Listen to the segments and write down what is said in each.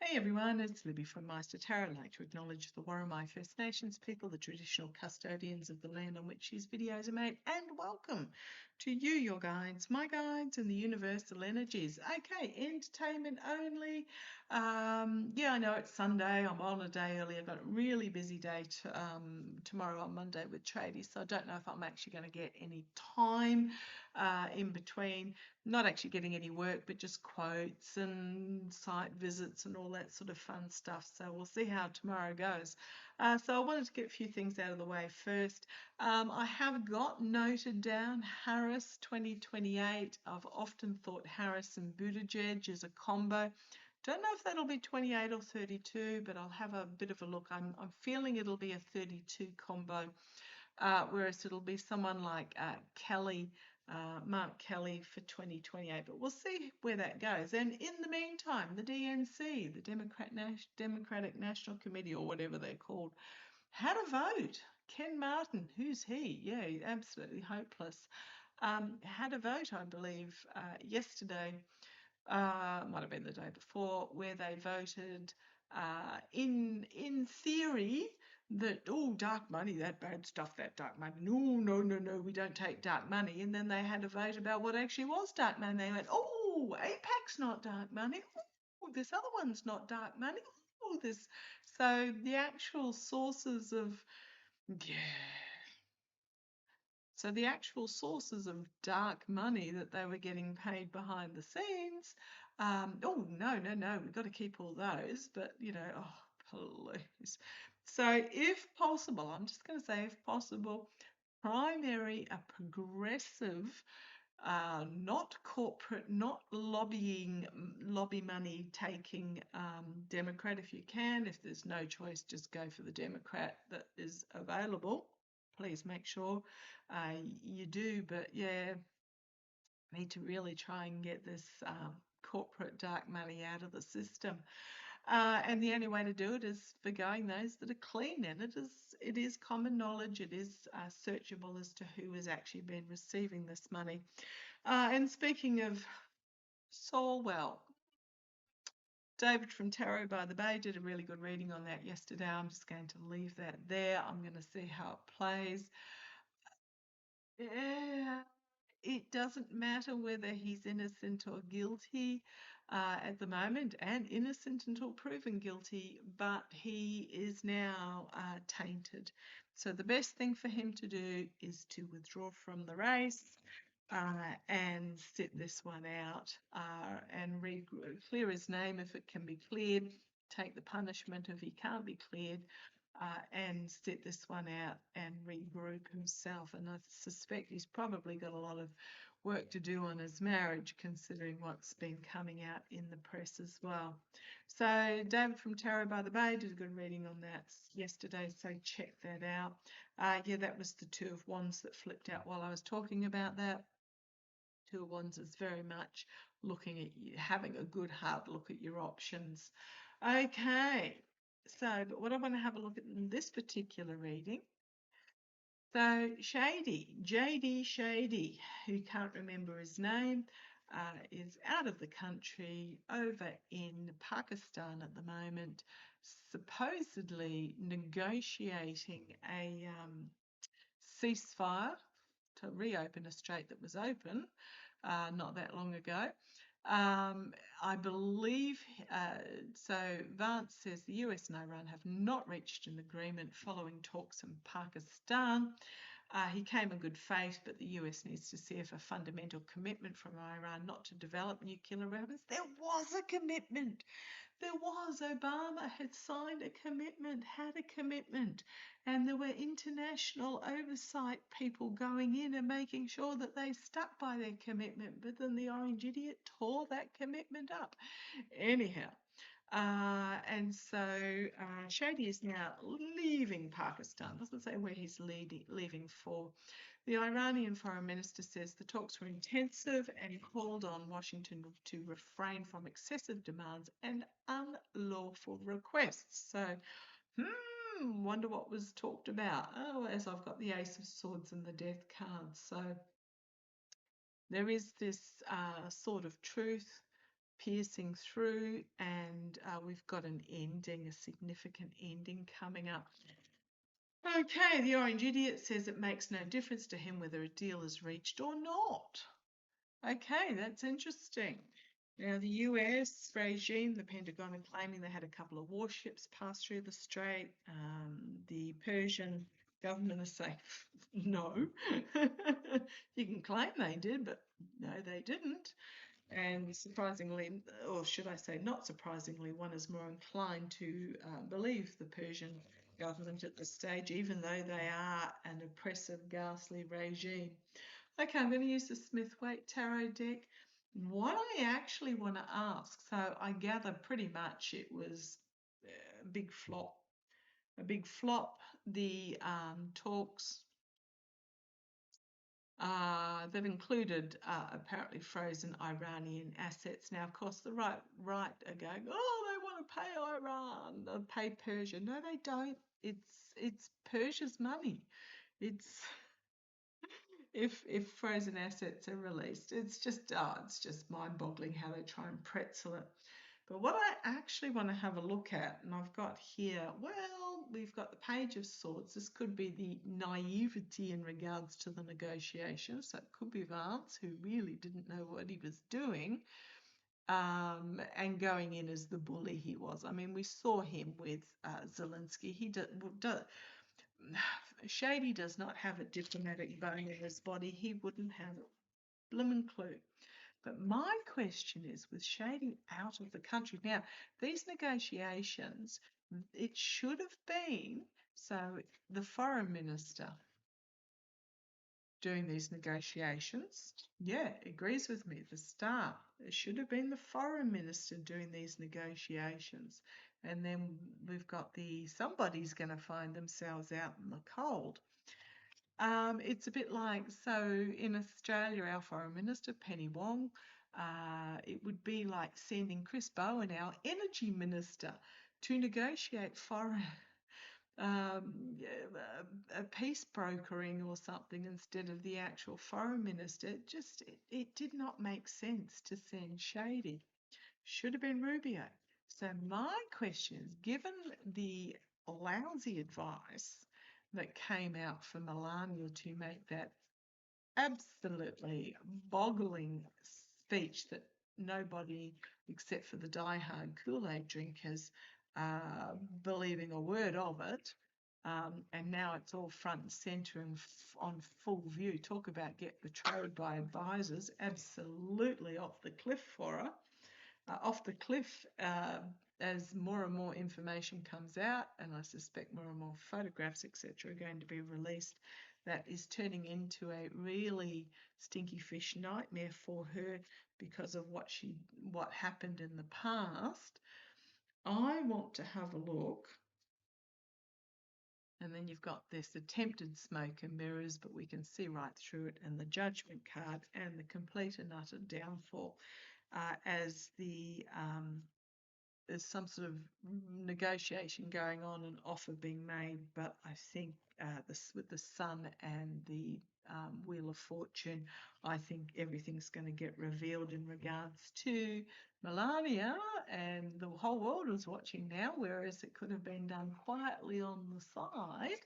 Hey everyone, it's Libby from maighstirtarot. I'd like to acknowledge the Warramai First Nations people, the traditional custodians of the land on which these videos are made, and welcome to you, your guides, my guides, and the universal energies. Okay, entertainment only. Yeah, I know it's Sunday. I'm on a day early. I've got a really busy day tomorrow on Monday with Shady, so I don't know if I'm actually going to get any time in between. Not actually getting any work, but just quotes and site visits and all that sort of fun stuff. So we'll see how tomorrow goes. So I wanted to get a few things out of the way first. I have got noted down Harris 2028. I've often thought Harris and Buttigieg is a combo. Don't know if that'll be 28 or 32, but I'll have a bit of a look. I'm feeling it'll be a 32 combo, whereas it'll be someone like Mark Kelly for 2028, but we'll see where that goes. And in the meantime, the DNC, the Democratic National Committee, or whatever they're called, had a vote. Ken Martin, who's he? Yeah, absolutely hopeless. Had a vote, I believe, yesterday, might have been the day before, where they voted in theory that, oh, dark money, that bad stuff, that dark money. No, we don't take dark money. And then they had a vote about what actually was dark money. They went, oh, APAC's not dark money. Oh, this other one's not dark money. Oh, this. So the actual sources of, yeah. So the actual sources of dark money that they were getting paid behind the scenes, oh, no, we've got to keep all those. But, oh, please. So if possible, I'm just going to say if possible, primary a progressive, not corporate, not lobby money taking Democrat if you can. If there's no choice, just go for the Democrat that is available. Please make sure you do. But yeah, need to really try and get this corporate dark money out of the system. And the only way to do it is for going those that are clean. And it is common knowledge. It is searchable as to who has actually been receiving this money. And speaking of Solwell, David from Tarot by the Bay did a really good reading on that yesterday. I'm just going to leave that there. I'm going to see how it plays. Yeah, it doesn't matter whether he's innocent or guilty at the moment, and innocent until proven guilty, but he is now tainted. So the best thing for him to do is to withdraw from the race and sit this one out and clear his name if it can be cleared, take the punishment if he can't be cleared, and sit this one out and regroup himself. And I suspect he's probably got a lot of work to do on his marriage, considering what's been coming out in the press as well. So David from Tarot by the Bay did a good reading on that yesterday, so check that out. Yeah, that was the Two of Wands that flipped out while I was talking about that. Two of Wands is very much looking at you, having a good hard look at your options. Okay, so but what I want to have a look at in this particular reading. So Shady, JD Shady, who can't remember his name, is out of the country over in Pakistan at the moment, supposedly negotiating a ceasefire to reopen a strait that was open not that long ago. I believe, so Vance says the US and Iran have not reached an agreement following talks in Pakistan. He came in good faith, but the US needs to see if a fundamental commitment from Iran not to develop nuclear weapons. There was a commitment. There was. Obama had signed a commitment, had a commitment, and there were international oversight people going in and making sure that they stuck by their commitment. But then the orange idiot tore that commitment up. Anyhow, and so Shady is now leaving Pakistan. Doesn't say where he's leaving for. The Iranian foreign minister says the talks were intensive and called on Washington to refrain from excessive demands and unlawful requests. So, wonder what was talked about. Oh, as I've got the Ace of Swords and the Death card. So there is this sort of truth piercing through, and we've got an ending, a significant ending coming up. Okay, the Orange Idiot says it makes no difference to him whether a deal is reached or not. Okay, that's interesting. Now, the US regime, the Pentagon, are claiming they had a couple of warships pass through the strait. The Persian government is saying, no. You can claim they did, but no, they didn't. And surprisingly, or should I say not surprisingly, one is more inclined to believe the Persian government at this stage, even though they are an oppressive, ghastly regime. Okay, I'm going to use the Smith-Waite Tarot deck. What I actually want to ask, so I gather pretty much it was a big flop. A big flop. The talks that included apparently frozen Iranian assets. Now, of course, the right are going, oh, they want to pay Iran, pay Persia. No, they don't. It's Persia's money. It's if frozen assets are released, it's just mind-boggling how they try and pretzel it. But what I actually want to have a look at, and I've got here, well, we've got the Page of Swords. This could be the naivety in regards to the negotiations. So it could be Vance, who really didn't know what he was doing, and going in as the bully he was. I mean, we saw him with Zelensky. Shady does not have a diplomatic bone in his body. He wouldn't have a blooming clue. But my question is, with Shady out of the country, now, these negotiations, it should have been, so the foreign minister doing these negotiations, yeah, agrees with me, the star. It should have been the foreign minister doing these negotiations. And then we've got somebody's going to find themselves out in the cold. It's a bit like, so in Australia, our Foreign Minister, Penny Wong, it would be like sending Chris Bowen, our Energy Minister, to negotiate foreign a peace brokering or something instead of the actual Foreign Minister. It did not make sense to send Shady. Should have been Rubio. So my question is, given the lousy advice that came out for Melania to make that absolutely boggling speech that nobody except for the diehard Kool-Aid drinkers believing a word of it, and now it's all front and centre and on full view. Talk about get betrayed by advisors. Absolutely off the cliff for her. Off the cliff as more and more information comes out, and I suspect more and more photographs, etc., are going to be released, that is turning into a really stinky fish nightmare for her because of what happened in the past. I want to have a look. And then you've got this attempted smoke and mirrors, but we can see right through it, and the judgment card and the complete and utter downfall. As there's some sort of negotiation going on, an offer being made, but I think with the Sun and the Wheel of Fortune, I think everything's going to get revealed in regards to Melania, and the whole world is watching now, whereas it could have been done quietly on the side.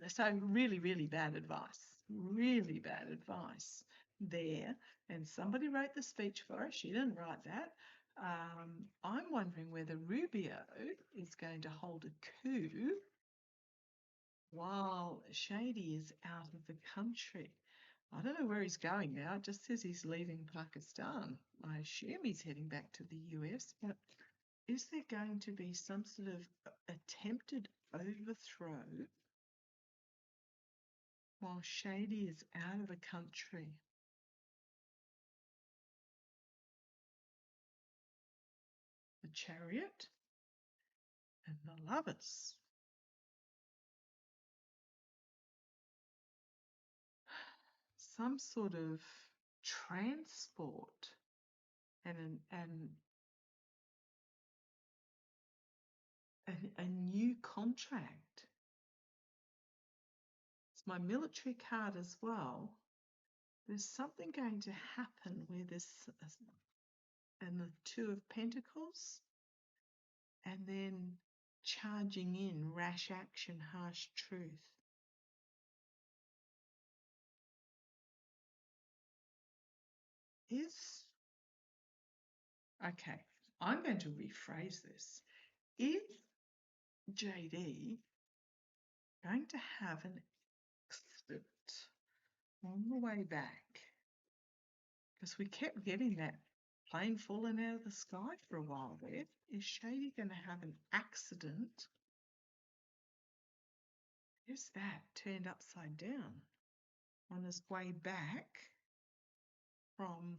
So really, really bad advice. Really bad advice there. And somebody wrote the speech for her. She didn't write that. I'm wondering whether Rubio is going to hold a coup while Shady is out of the country. I don't know where he's going now. It just says he's leaving Pakistan. I assume he's heading back to the US. But is there going to be some sort of attempted overthrow while Shady is out of the country? The Chariot and the Lovers. Some sort of transport and a new contract. It's my military card as well. There's something going to happen where there's and the Two of Pentacles, and then charging in, rash action, harsh truth. Okay, I'm going to rephrase this. Is JD going to have an accident on the way back? Because we kept getting that plane falling out of the sky for a while there. Is Shady going to have an accident? Is that turned upside down on his way back from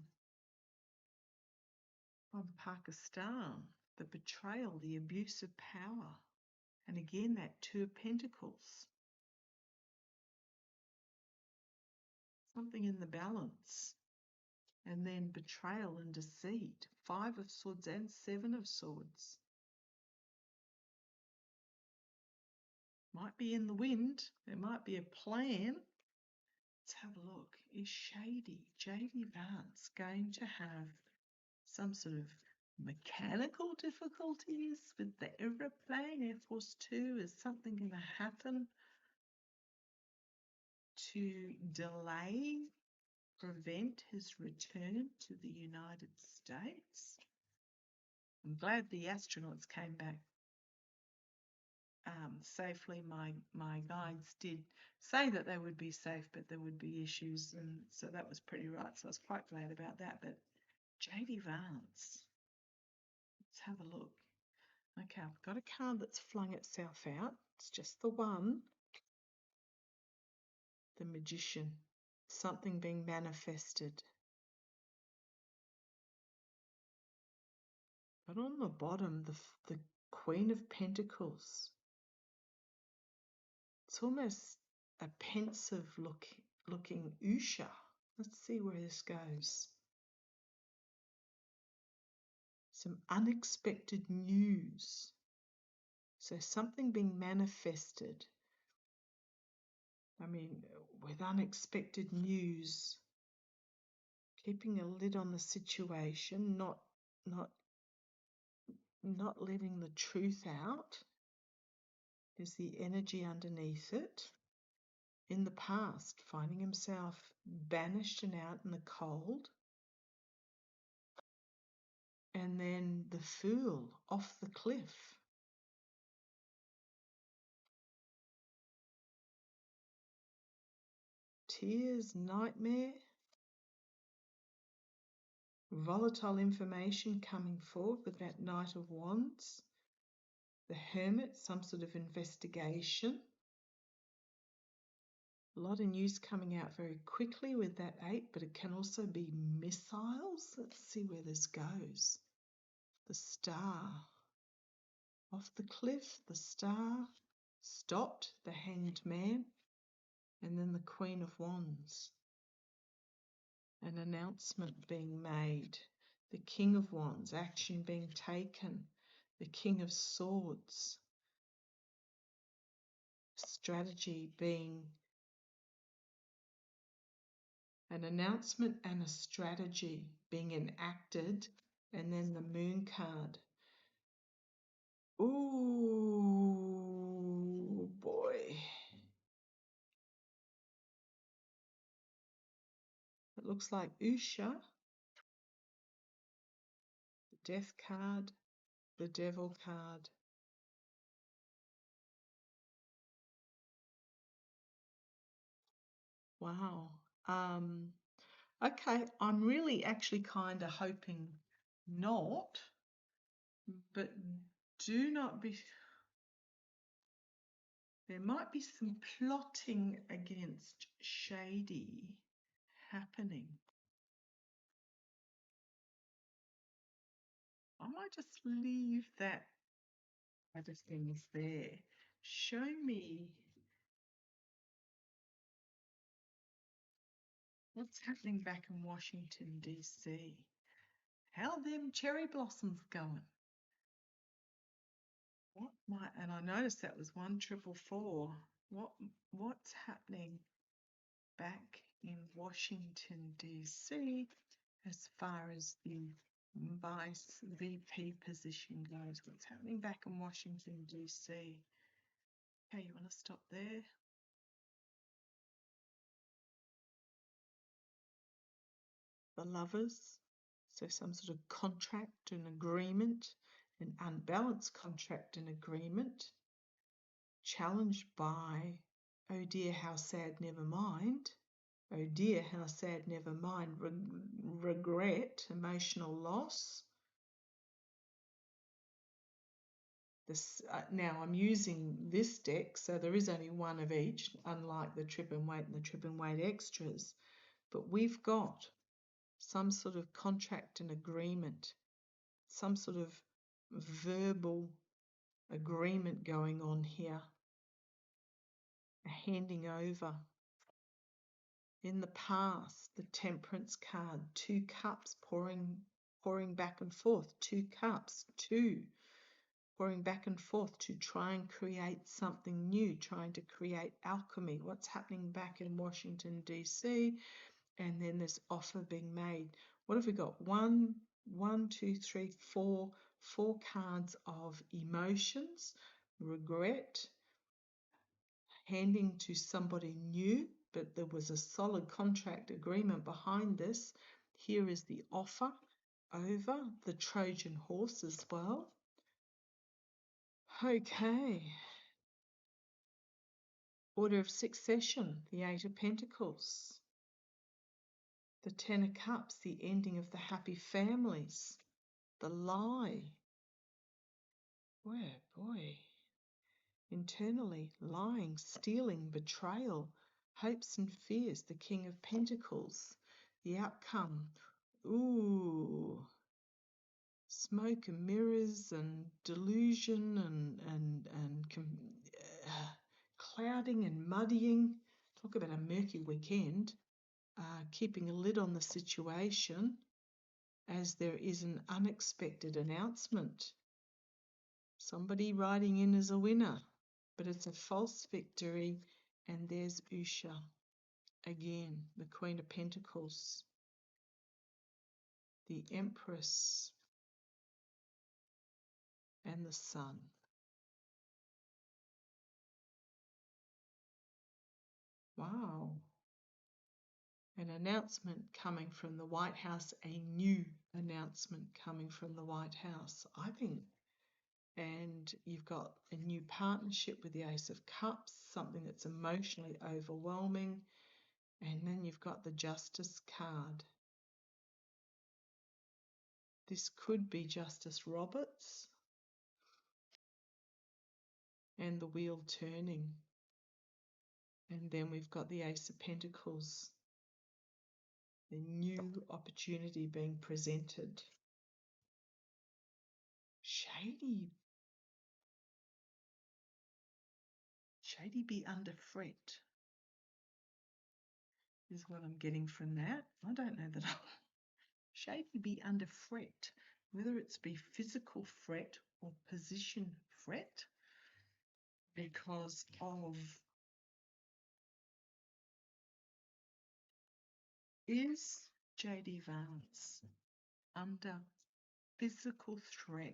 Pakistan? The betrayal, the abuse of power. And again, that Two of Pentacles. Something in the balance. And then betrayal and deceit. Five of Swords and Seven of Swords. Might be in the wind. There might be a plan. Let's have a look. Is JD Vance, going to have some sort of mechanical difficulties with the aeroplane? Air Force 2, is something going to happen to delay, prevent his return to the United States? I'm glad the astronauts came back safely. My guides did say that they would be safe, but there would be issues, and so that was pretty right. So I was quite glad about that. But JD Vance, let's have a look. Okay, I've got a card that's flung itself out. It's just the one. The Magician. Something being manifested. But on the bottom, the Queen of Pentacles. It's almost a pensive looking Usha. Let's see where this goes. Some unexpected news. So something being manifested. I mean, with unexpected news, keeping a lid on the situation, not letting the truth out is the energy underneath it. In the past, finding himself banished and out in the cold. And then the Fool off the cliff. Tears, nightmare. Volatile information coming forward with that Knight of Wands. The Hermit, some sort of investigation. A lot of news coming out very quickly with that 8, but it can also be missiles. Let's see where this goes. The Star. Off the cliff, the Star. Stopped, the Hanged Man. And then the Queen of Wands. An announcement being made. The King of Wands, action being taken. The King of Swords. Strategy being an announcement and a strategy being enacted, and then the Moon card. Ooh, boy. It looks like Usha, the Death card, the Devil card. Wow. Okay, I'm really actually kind of hoping not, but do not be... There might be some plotting against Shady happening. I might just leave that other things there. Show me what's happening back in Washington, D.C. How them cherry blossoms going? And I noticed that was 1444. What's happening back in Washington, D.C. as far as the Vice VP position goes. What's happening back in Washington, D.C.? Okay, you want to stop there? The Lovers. So some sort of contract and agreement, an unbalanced contract and agreement, challenged by, oh dear, how sad, never mind. Oh dear, how sad, never mind. Regret, emotional loss. Now I'm using this deck, so there is only one of each, unlike the trip and wait and the trip and wait extras. But we've got some sort of contract and agreement, some sort of verbal agreement going on here, a handing over. In the past, the Temperance card, 2 cups pouring back and forth, 2 cups, 2 pouring back and forth to try and create something new, trying to create alchemy. What's happening back in Washington, D.C.? And then this offer being made. What have we got? 1, 2, 3, 4 cards of emotions, regret, handing to somebody new, but there was a solid contract agreement behind this. Here is the offer over, the Trojan horse as well. Okay. Order of succession, the 8 of Pentacles. The 10 of Cups, the ending of the happy families. The lie. Where, boy. Internally, lying, stealing, betrayal, hopes and fears, the King of Pentacles. The outcome, ooh, smoke and mirrors and delusion and clouding and muddying. Talk about a murky weekend. Keeping a lid on the situation as there is an unexpected announcement. Somebody riding in as a winner, but it's a false victory. And there's Usha again, the Queen of Pentacles, the Empress, and the Sun. Wow. An announcement coming from the White House, a new announcement coming from the White House, I think. And you've got a new partnership with the Ace of Cups, something that's emotionally overwhelming. And then you've got the Justice card. This could be Justice Roberts. And the wheel turning. And then we've got the Ace of Pentacles. The new opportunity being presented. Shady be under fret is what I'm getting from that. I don't know that Shady be under fret, whether it's be physical fret or position fret, because of is J.D. Vance under physical threat?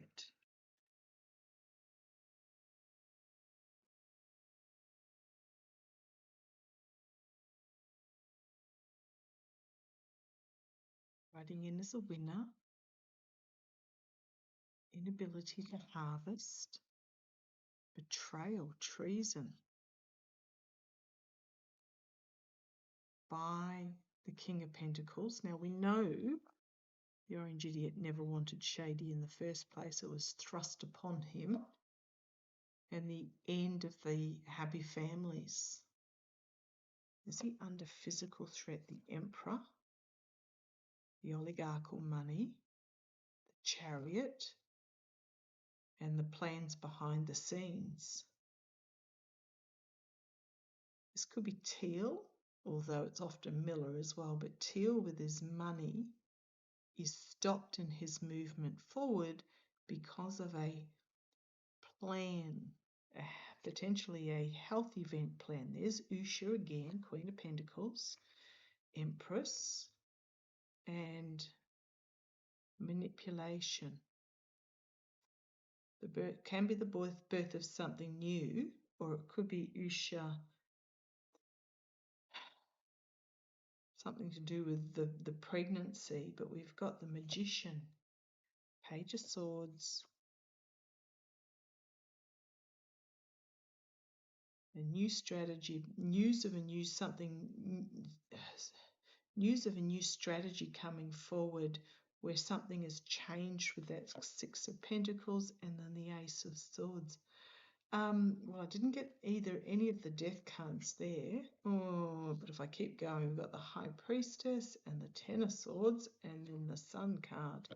Riding in as a winner, inability to harvest, betrayal, treason by the King of Pentacles. Now we know the orange idiot never wanted Shady in the first place. It was thrust upon him. And the end of the happy families. Is he under physical threat? The Emperor, the oligarchical money, the Chariot, and the plans behind the scenes. This could be Teal, although it's often Miller as well, but Teal with his money is stopped in his movement forward because of a plan, potentially a health event plan. There's Usha again, Queen of Pentacles, Empress, and manipulation. The birth can be the birth of something new, or it could be Usha, something to do with the pregnancy, but we've got the Magician, Page of Swords, a new strategy, news of a new strategy coming forward where something has changed with that Six of Pentacles and then the Ace of Swords. Well, I didn't get any of the Death cards there. Oh, but if I keep going, we've got the High Priestess and the Ten of Swords and then the Sun card.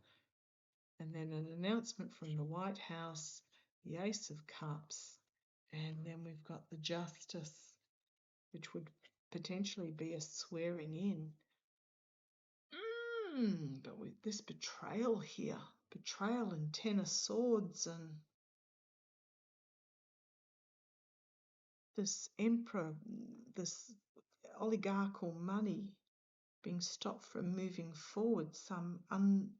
And then an announcement from the White House, the Ace of Cups, and then we've got the Justice, which would potentially be a swearing in. But with this betrayal here, betrayal and Ten of Swords and this emperor, this oligarchical money being stopped from moving forward, some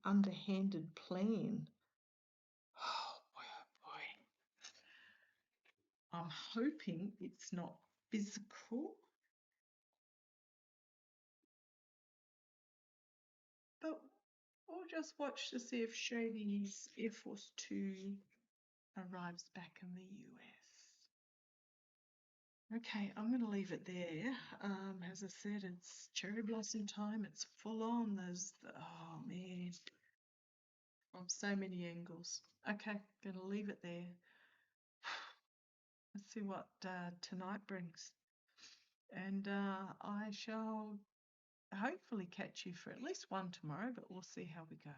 underhanded plan. Oh boy, oh boy. I'm hoping it's not physical, but we'll just watch to see if Shady's Air Force 2 arrives back in the US. Okay, I'm going to leave it there. As I said, it's cherry blossom time. It's full on. Oh man, from so many angles. Okay, going to leave it there. Let's see what tonight brings. And I shall hopefully catch you for at least one tomorrow, but we'll see how we go.